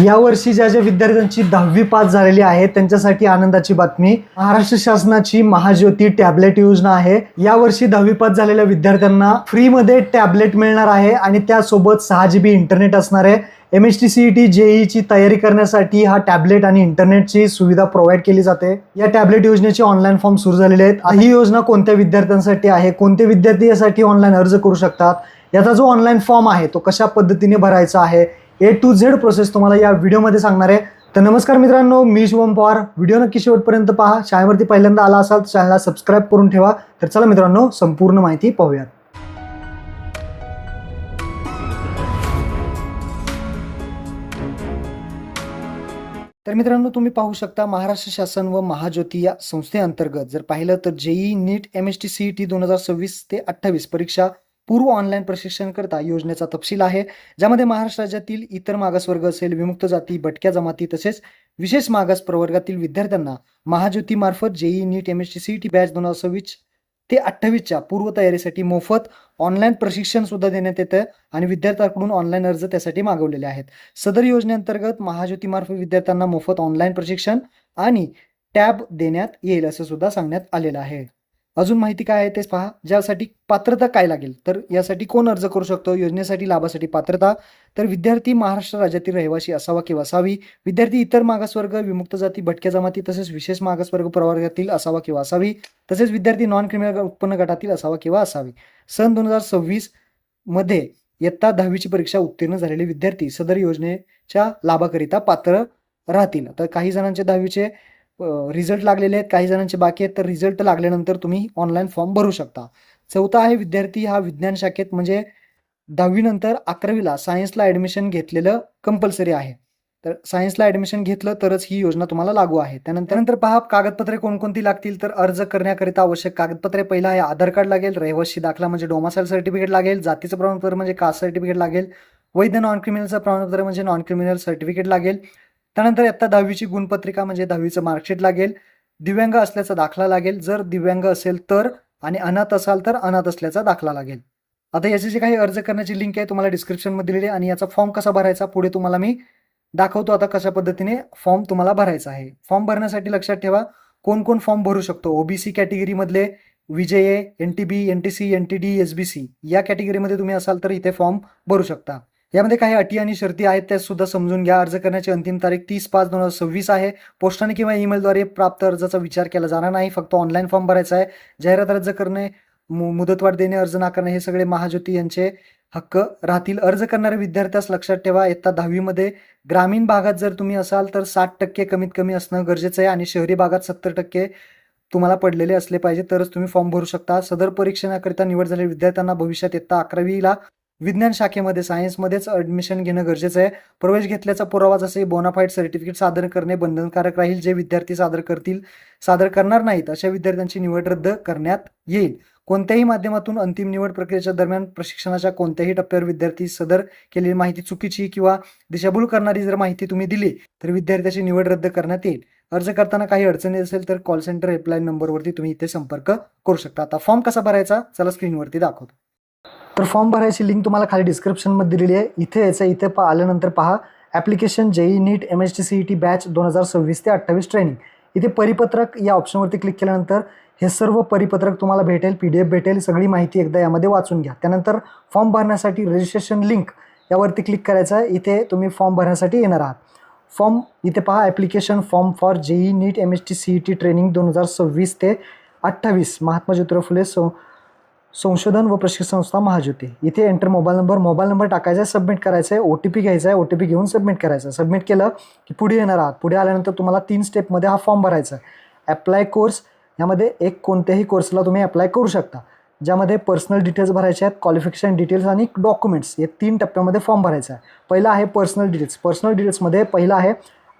यावर्षी ज्या विद्यार्थ्यांची 10वी पास झालेली आहे त्यांच्यासाठी आनंदाची बातमी. महाराष्ट्र शासनाची महाज्योती टॅबलेट योजना आहे. यावर्षी 10वी पास झालेल्या विद्यार्थ्यांना फ्रीमध्ये टॅबलेट मिळणार आहे आणि त्यासोबत 6 GB इंटरनेट असणार आहे. MHTCET JEE ची करण्यासाठी हा टॅबलेट आणि इंटरनेटची सुविधा प्रोव्हाइड केली जाते. या टॅबलेट योजनेचे ऑनलाईन फॉर्म सुरू झालेले आहेत. ही योजना कोणत्या विद्यार्थ्यांसाठी आहे, कोणते विद्यार्थी यासाठी ऑनलाईन अर्ज करू शकतात, याचा जो ऑनलाईन फॉर्म आहे तो कशा पद्धतीने भरायचा आहे, A to Z प्रोसेस तुम्हाला या व्हिडिओमध्ये सांगणार आहे. तर नमस्कार मित्रांनो, मी शुभम पवार. व्हिडिओ नक्की शेवटपर्यंत पहा. चॅनलवरती पहिल्यांदा आला असाल तर चॅनलला सबस्क्राईब करून ठेवा. तर चला मित्रांनो, संपूर्ण माहिती पाहूयात. तर मित्रांनो, तुम्ही पाहू शकता महाराष्ट्र शासन व महाज्योती या संस्थेअंतर्गत जर पाहिलं तर JEE NEET MHTCET 2026 ते 28 परीक्षा पूर्व ऑनलाईन प्रशिक्षण करता योजनेचा तपशील आहे, ज्यामध्ये महाराष्ट्र राज्यातील इतर मागासवर्ग असेल, विमुक्त जाती, भटक्या जमाती तसेच विशेष मागास प्रवर्गातील विद्यार्थ्यांना महाज्योती मार्फत JEE NEET MHTCET बॅच 2026 ते 28च्या पूर्व तयारीसाठी मोफत ऑनलाईन प्रशिक्षण सुद्धा देण्यात येतं आणि विद्यार्थ्यांकडून ऑनलाईन अर्ज त्यासाठी मागवलेले आहेत. सदर योजनेअंतर्गत महाज्योती मार्फत विद्यार्थ्यांना मोफत ऑनलाईन प्रशिक्षण आणि टॅब देण्यात येईल असं सुद्धा सांगण्यात आलेलं आहे. अजून माहिती काय आहे तेच पहा. ज्यासाठी पात्रता काय लागेल, तर यासाठी कोण अर्ज करू शकतो, योजनेसाठी लाभासाठी पात्रता, तर विद्यार्थी महाराष्ट्र राज्यातील रहिवासी असावा किंवा असावी, विद्यार्थी इतर मागासवर्ग, विमुक्त जाती, भटक्या जमाती तसेच विशेष मागासवर्ग प्रवर्गातील असावा किंवा असावी, तसेच विद्यार्थी नॉन क्रिमिनल उत्पन्न गटातील असावा किंवा असावी. सन 2026 मध्ये इयत्ता 10वीची परीक्षा उत्तीर्ण झालेले विद्यार्थी सदर योजनेच्या लाभाकरिता पात्र राहतील. तर काही जणांचे 10वीचे रिझल्ट लागलेले आहेत, काही जणांचे बाकी आहेत. तर रिझल्ट लागल्यानंतर तुम्ही ऑनलाईन फॉर्म भरू शकता. चौथा आहे, विद्यार्थी हा विज्ञान शाखेत म्हणजे 10वी नंतर 11वीला सायन्सला ॲडमिशन घेतलेलं कंपल्सरी आहे. तर सायन्सला ॲडमिशन घेतलं तरच ही योजना तुम्हाला लागू आहे. त्यानंतर पहा कागदपत्रे कोणकोणती लागतील. तर अर्ज करण्याकरिता आवश्यक कागदपत्रे, पहिला आहे आधार कार्ड लागेल, रहिवासी दाखला म्हणजे डोमासाईल सर्टिफिकेट लागेल, जातीचं प्रमाणपत्र म्हणजे कास्ट सर्टिफिकेट लागेल, वैध नॉन क्रिमिनलचं प्रमाणपत्र म्हणजे नॉन क्रिमिनल सर्टिफिकेट लागेल. त्यानंतर इयत्ता 10वीची गुणपत्रिका म्हणजे 10वीचं मार्कशीट लागेल, दिव्यांग असल्याचा दाखला लागेल जर दिव्यांग असेल तर, आणि अनाथ असाल तर अनाथ असल्याचा दाखला लागेल. आता याची जी काही अर्ज करण्याची लिंक आहे तुम्हाला डिस्क्रिप्शनमध्ये दिलेली आहे आणि याचा फॉर्म कसा भरायचा पुढे तुम्हाला मी दाखवतो. आता कशा पद्धतीने फॉर्म तुम्हाला भरायचा आहे. फॉर्म भरण्यासाठी लक्षात ठेवा कोण कोण फॉर्म भरू शकतो. OBC कॅटेगरीमधले विजय, NTB, NTC, NTD, SBC या कॅटेगरीमध्ये तुम्ही असाल तर इथे फॉर्म भरू शकता. यामध्ये काही अटी आणि शर्ती आहेत त्या सुद्धा समजून घ्या. अर्ज करण्याची अंतिम तारीख 30/5/2026 आहे. पोस्टाने किंवा ईमेलद्वारे प्राप्त अर्जाचा विचार केला जाणार नाही. फक्त ऑनलाईन फॉर्म भरायचा आहे. जाहिरात अर्ज करणे, मुदतवाढ देणे, अर्ज नाकारणे हे सगळे महाज्योती यांचे हक्क राहतील. अर्ज करणाऱ्या विद्यार्थ्यास लक्षात ठेवा इयत्ता 10वीमध्ये ग्रामीण भागात जर तुम्ही असाल तर 60% कमीत कमी असणं गरजेचं आहे आणि शहरी भागात 70% तुम्हाला पडलेले असले पाहिजे तरच तुम्ही फॉर्म भरू शकता. सदर परीक्षणाकरिता निवड झालेल्या विद्यार्थ्यांना भविष्यात इयत्ता 11वीला विज्ञान शाखेमध्ये सायन्समध्येच ॲडमिशन घेणं गरजेचं आहे. प्रवेश घेतल्याचा पुरावा जसे बोनाफाईड सर्टिफिकेट सादर करणे बंधनकारक राहील. जे विद्यार्थी सादर करणार नाहीत अशा विद्यार्थ्यांची निवड रद्द करण्यात येईल. कोणत्याही माध्यमातून अंतिम निवड प्रक्रियेच्या दरम्यान प्रशिक्षणाच्या कोणत्याही टप्प्यावर विद्यार्थी सदर केलेली माहिती चुकीची किंवा दिशाभूल करणारी जर माहिती तुम्ही दिली तर विद्यार्थ्याची निवड रद्द करण्यात येईल. अर्ज करताना काही अडचणी असेल तर कॉल सेंटर हेल्पलाईन नंबरवरती तुम्ही इथे संपर्क करू शकता. आता फॉर्म कसा भरायचा चला स्क्रीनवरती दाखवतो. तर फॉर्म भरायची लिंक तुम्हाला खाली डिस्क्रिप्शनमध्ये दिलेली आहे. इथे यायचं, इथे आल्यानंतर पहा application JEE NEET MHTCET batch 2026 ते 28 ट्रेनिंग. इथे परिपत्रक या ऑप्शनवरती क्लिक केल्यानंतर हे सर्व परिपत्रक तुम्हाला भेटेल, PDF भेटेल. सगळी माहिती एकदा यामध्ये वाचून घ्या. त्यानंतर फॉर्म भरण्यासाठी रजिस्ट्रेशन लिंक यावरती क्लिक करायचं आहे. इथे तुम्ही फॉर्म भरण्यासाठी येणार आहात. फॉर्म इथे पहा application form for JEE NEET MHTCET training 2026 ते 28 महात्मा ज्योतिराव फुले संशोधन व प्रशिक्षण संस्था महाज्योती. इथे एंटर मोबाईल नंबर टाकायचा आहे, सबमिट करायचं आहे, OTP घ्यायचा आहे, OTP घेऊन सबमिट करायचं आहे. सबमिट केलं की पुढे येणार आहात. पुढे आल्यानंतर तुम्हाला 3 स्टेपमध्ये हा फॉर्म भरायचा आहे. अप्लाय कोर्स यामध्ये कोणत्याही कोर्सला तुम्ही अप्लाय करू शकता, ज्यामध्ये पर्सनल डिटेल्स भरायचे आहेत, क्वालिफिकेशन डिटेल्स आणि डॉक्युमेंट्स या 3 टप्प्यामध्ये फॉर्म भरायचा आहे. पहिला आहे पर्सनल डिटेल्स. पर्सनल डिटेल्समध्ये पहिला आहे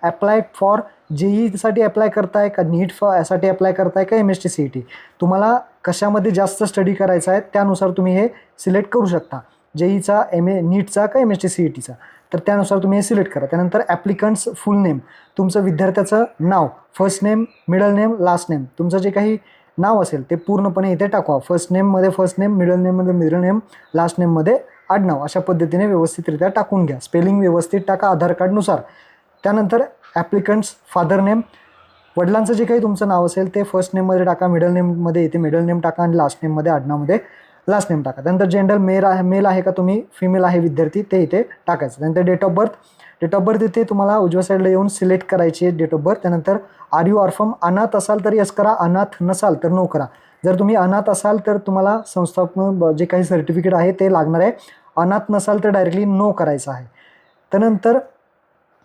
अप्लाय फॉर JEE अप्लाय करताय का, नीट यासाठी अप्लाय करताय का MHTCET. तुम्हाला कशामध्ये जास्त स्टडी करायचा आहे त्यानुसार तुम्ही हे सिलेक्ट करू शकता. JEEचा, नीटचा का MHTCETचा, तर त्यानुसार तुम्ही हे सिलेक्ट करा. त्यानंतर ॲप्लिकंट्स फुल नेम, तुमचं विद्यार्थ्याचं नाव, first name, middle name, last name, तुमचं जे काही नाव असेल ते पूर्णपणे इथे टाकवा. फर्स्ट नेममध्ये फर्स्ट नेम, मिडल नेममध्ये मिडल नेम, लास्ट नेममध्ये आडनाव अशा पद्धतीने व्यवस्थितरित्या टाकून घ्या. स्पेलिंग व्यवस्थित टाका आधार कार्डनुसार. त्यानंतर ॲप्लिकंट्स फादर नेम, वडिलांचं जे काही तुमचं नाव असेल ते फर्स्ट नेममध्ये टाका, मिडल नेममध्ये इथे मिडल नेम टाका आणि लास्ट नेममध्ये आडनावमध्ये लास्ट नेम टाका. त्यानंतर जेंडर मेल आहे का तुम्ही फिमेल आहे विद्यार्थी ते इथे टाकायचं. त्यानंतर डेट ऑफ बर्थ इथे तुम्हाला उजव्या साईडला येऊन सिलेक्ट करायची आहे डेट ऑफ बर्थ. त्यानंतर आर यू ऑर्फन, अनाथ असाल तर यस करा, अनाथ नसाल तर नो करा. जर तुम्ही अनाथ असाल तर तुम्हाला संस्थात्मक जे काही सर्टिफिकेट आहे ते लागणार आहे, अनाथ नसाल तर डायरेक्टली नो करायचं आहे. त्यानंतर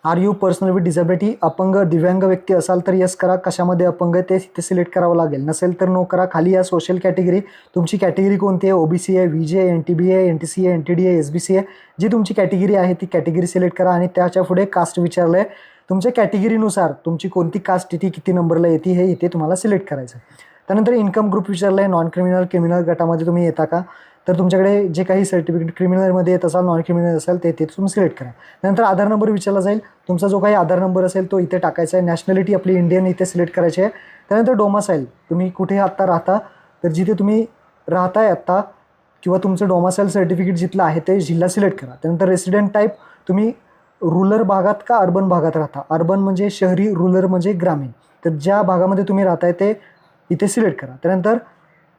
are you personal with disability, अपंग दिव्यांग व्यक्ती असाल तर यस करा, कशामध्ये अपंग आहे ते सिलेक्ट करावं लागेल, नसेल तर नो करा. खाली या सोशल कॅटेगरी, तुमची कॅटेगरी कोणती आहे, ओबीसी आहे, व्हीजी आहे, एनटीबी आहे, एनटीसी आहे, एनटीडी आहे, एसबीसी आहे, जी तुमची कॅटेगरी आहे ती कॅटेगरी सिलेक्ट करा. आणि त्याच्या पुढे कास्ट विचारलं आहे, तुमच्या कॅटेगरीनुसार तुमची कोणती कास्ट इथे किती नंबरला येते हे इथे तुम्हाला सिलेक्ट करायचं आहे. त्यानंतर इन्कम ग्रुप विचारलं आहे, नॉन क्रिमिनल गटामध्ये तुम्ही येता का, तर तुमच्याकडे जे काही सर्टिफिकेट क्रिमिनलमध्ये येत असाल, नॉन क्रिमिनल असाल ते तुम्ही सिलेक्ट करा. नंतर आधार नंबर विचारला जाईल, तुमचा जो काही आधार नंबर असेल तो इथे टाकायचा आहे. नॅशनॅलिटी आपली इंडियन इथे सिलेक्ट करायची आहे. त्यानंतर डोमासाईल, तुम्ही कुठे आत्ता राहता, तर जिथे तुम्ही राहताय आत्ता किंवा तुमचं डोमासाईल सर्टिफिकेट जिथलं आहे ते जिल्हा सिलेक्ट करा. त्यानंतर रेसिडेंट टाईप, तुम्ही रुरल भागात का अर्बन भागात राहता, अर्बन म्हणजे शहरी, रुरल म्हणजे ग्रामीण, तर ज्या भागामध्ये तुम्ही राहताय ते इथे सिलेक्ट करा. त्यानंतर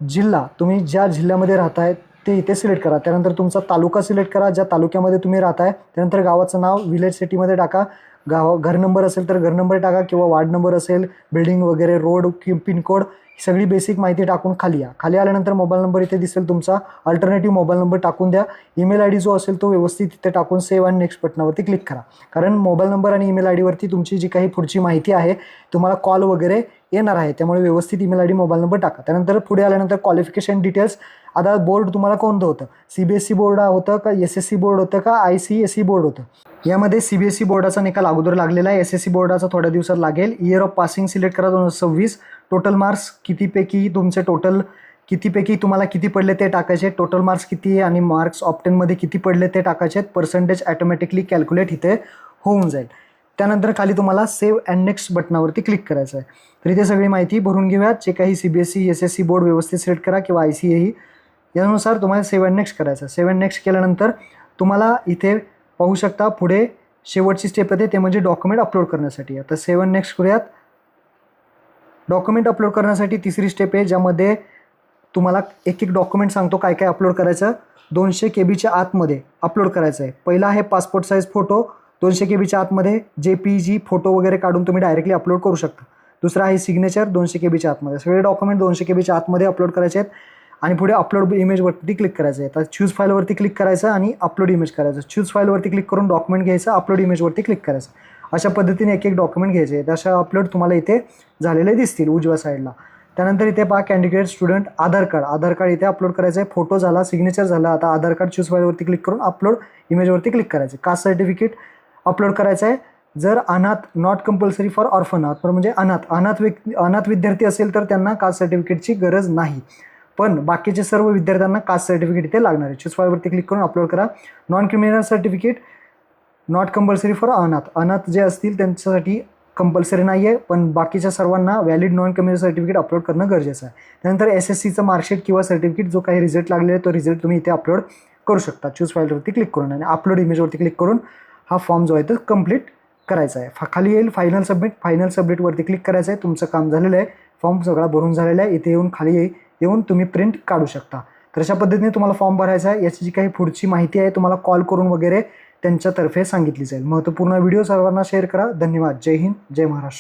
जिल्हा, तुम्ही ज्या जिल्ह्यामध्ये राहताय ते इथे सिलेक्ट करा. त्यानंतर तुमचा तालुका सिलेक्ट करा, ज्या तालुक्यामध्ये तुम्ही राहताय. त्यानंतर गावाचं नाव विलेज सिटीमध्ये टाका, घर नंबर असेल तर घर नंबर टाका किंवा वार्ड नंबर असेल, बिल्डिंग वगैरे, रोड किंवा पिनकोड, सगळी बेसिक माहिती टाकून खाली या. खाली आल्यानंतर मोबाईल नंबर इथे दिसेल तुमचा, अल्टरनेटिव्ह मोबाईल नंबर टाकून द्या. ईमेल आय डी जो असेल तो व्यवस्थित इथे टाकून सेव्ह आणि नेक्स्ट बटनावरती क्लिक करा. कारण मोबाईल नंबर आणि ईमेल आय डीवरती तुमची जी काही पुढची माहिती आहे, तुम्हाला कॉल वगैरे येणार आहे, त्यामुळे व्यवस्थित email I D mobile number टाका. त्यानंतर पुढे आल्यानंतर क्वालिफिकेशन डिटेल्स, आता बोर्ड तुम्हाला कोणतं होतं, CBSE बोर्ड होतं का SSC बोर्ड होतं का ICSE बोर्ड होतं. यामध्ये CBSE बोर्डाचा निकाल अगोदर लागलेला आहे, SSC बोर्डाचा थोड्या दिवसात लागेल. इयर ऑफ पासिंग सिलेक्ट करा 2026. टोटल मार्क्स कितीपैकी तुमचे कितीपैकी तुम्हाला किती पडले ते टाकायचे, टोटल मार्क्स किती आहे आणि मार्क्स ऑप्टेनमध्ये किती पडले ते टाकायचे. पर्सेंटेज ॲटोमॅटिकली कॅल्क्युलेट इथे होऊन जाईल. त्यानंतर खाली तुम्हाला सेव्ह अँड नेक्स्ट बटनावरती क्लिक करायचं आहे. तर इथे सगळी माहिती भरून घेऊयात. जे काही CBSE SSC बोर्ड व्यवस्थित सिलेक्ट करा किंवा ICAE, यानुसार तुम्हाला सेव्ह अँड नेक्स्ट करायचं. सेव्ह अँड नेक्स्ट केल्यानंतर तुम्हाला इथे पाहू शकता पुढे शेवटची स्टेप येते, ते म्हणजे डॉक्युमेंट अपलोड करण्यासाठी. आता सेव्ह अँड नेक्स्ट करूयात. डॉक्युमेंट अपलोड करण्यासाठी तिसरी स्टेप आहे, ज्यामध्ये तुम्हाला एक डॉक्युमेंट सांगतो काय काय अपलोड करायचं. 200 KB आतमध्ये अपलोड करायचं आहे. पहिला आहे पासपोर्ट साईज फोटो, 200 KB आतमध्ये JPG फोटो वगैरे काढून तुम्ही डायरेक्टली अपलोड करू शकता. दुसरा आहे सिग्नेचर, 200 KB आतमध्ये. सगळे डॉक्युमेंट 200 KB आतमध्ये अपलोड करायचे आहेत. आणि पुढे अपलोड इमेजवरती क्लिक करायचं आहे. तर चूज फाईलवरती क्लिक करायचं आणि अपलोड इमेज करायचं. चूज फाईलवरती क्लिक करून डॉक्युमेंट घ्यायचं, अपलोड इमेजवरती क्लिक करायचं. अशा पद्धतीने एक डॉक्युमेंट घ्यायचे आहेत. अशा अपलोड तुम्हाला इथे झालेले दिसतील उजव्या साईडला. त्यानंतर इथे पहा कॅन्डिडेट स्टुडंट आधार कार्ड इथे अपलोड करायचं आहे. फोटो झाला, सिग्नेचर झाला. आता आधार कार्ड चूज फाईलवरती क्लिक करून अपलोड इमेजवरती क्लिक करायचं. कास्ट सर्टिफिकेट अपलोड करायचं आहे. जर अनाथ, नॉट कंपल्सरी फॉर ऑर्फनाथ, म्हणजे अनाथ विद्यार्थी असेल तर त्यांना कास्ट सर्टिफिकेटची गरज नाही, पण बाकीचे सर्व विद्यार्थ्यांना कास्ट सर्टिफिकेट इथे लागणार आहे. चूज फाईलवरती क्लिक करून अपलोड करा. Non criminal certificate not compulsory for अनाथ जे असतील त्यांच्यासाठी कंपल्सरी नाही आहे, पण बाकीच्या सर्वांना valid non criminal certificate upload करणं गरजेचं आहे. त्यानंतर SSCचं मार्कशीट किंवा सर्टिफिकेट जो काही रिझल्ट लागलेला आहे तो रिझल्ट तुम्ही इथे अपलोड करू शकता. चूज फाईलवरती क्लिक करून आणि अपलोड इमेजवरती क्लिक करून हा फॉर्म जो आहे तो कंप्लीट करायचा आहे. खाली येईल फायनल सबमिटवरती क्लिक करायचं आहे. तुमचं काम झालेलं आहे, फॉर्म सगळा भरून झालेला आहे. इथे येऊन खाली येऊन तुम्ही प्रिंट काढू शकता. तर अशा पद्धतीने तुम्हाला फॉर्म भरायचा आहे. याची जी काही पुढची माहिती आहे तुम्हाला कॉल करून वगैरे त्यांच्यातर्फे सांगितली जाईल. महत्त्वपूर्ण व्हिडिओ सर्वांना शेअर करा. धन्यवाद. जय हिंद, जय महाराष्ट्र.